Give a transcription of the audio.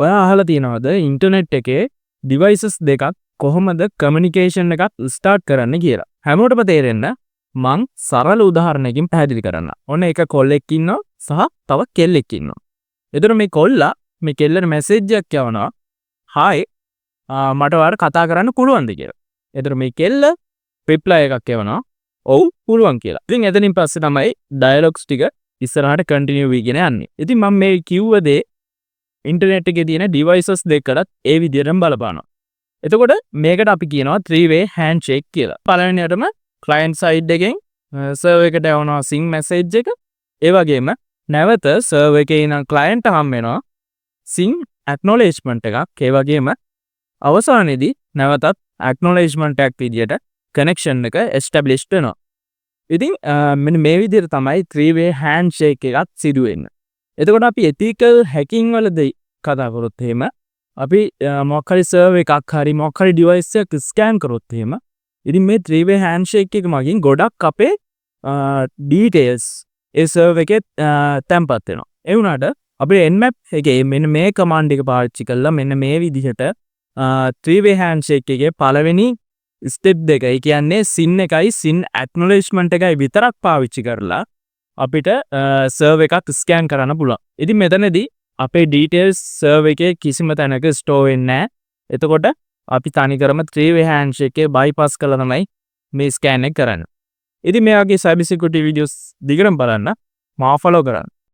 ඔයා අහලා තියෙනවද ඉන්ටර්නෙට් එකේ ඩිවයිසස් දෙකක් කොහොමද කමියුනිකේෂන් එකක් ස්ටාර්ට් කරන්න කියලා? හැමෝටම තේරෙන්න මං සරල උදාහරණයකින් පැහැදිලි කරන්නම්. ඔන්න එක කොල්ලෙක් ඉන්නවා සහ තව කෙල්ලෙක් ඉන්නවා. එතකොට මේ කොල්ලා මේ කෙල්ලට මැසේජ් එකක් යවනවා. "හායි මට ඔයාලට කතා කරන්න පුළුවන්ද?" කියලා. එතකොට මේ කෙල්ල රිප්ලයි එකක් යවනවා. "ඔව් පුළුවන්" කියලා. ඉතින් එතනින් පස්සේ තමයි ඩයලොග්ස් ටික ඉස්සරහට කන්ටිනියු වෙගෙන යන්නේ. ඉතින් මම මේ කිව්ව දේ ඉන්ටර්නෙට් එකේ තියෙන ඩිවයිසස් දෙකකටත් ඒ විදිහටම බලපානවා. එතකොට මේකට අපි කියනවා 3-way handshake කියලා. පළවෙනියටම client side එකෙන් server එකට යවනවා sing message එක. ඒ වගේම නැවත server එකේ ඉන්න client හම් වෙනවා sing acknowledgement එකක්. ඒ වගේම අවසානයේදී නැවතත් acknowledgement එකක් විදියට connection එක establish වෙනවා. ඉතින් මෙන්න මේ විදිහට තමයි 3-way handshake එකක් සිදු වෙන්නේ. එතකොට අපි ethical hacking වලදී කතා කරොත් එහෙම අපි මොකක් හරි server එකක් හරි මොකක් හරි device එකක් scan කරොත් එහෙම ඉතින් මේ 3-way handshake එක මගින් ගොඩක් අපේ details ඒ server එකේ තැම්පත් වෙනවා. ඒ වුණාට අපේ nmap එකේ මෙන්න මේ command එක පාවිච්චි කරලා මෙන්න මේ විදිහට 3-way handshake එකේ පළවෙනි step දෙක ඒ කියන්නේ sin එකයි sin acknowledgement එකයි විතරක් පාවිච්චි කරලා අපිට server එකක් scan කරන්න පුළුවන්. ඉතින් මෙතනදී අපේ details server එකේ කිසිම තැනක store වෙන්නේ නැහැ. එතකොට අපි තනිකරම 3-way handshake එක bypass කරලා තමයි මේ scan එක කරන්නේ. ඉතින් මේ වගේ cyber security videos දිගටම බලන්න මාව follow කරන්න.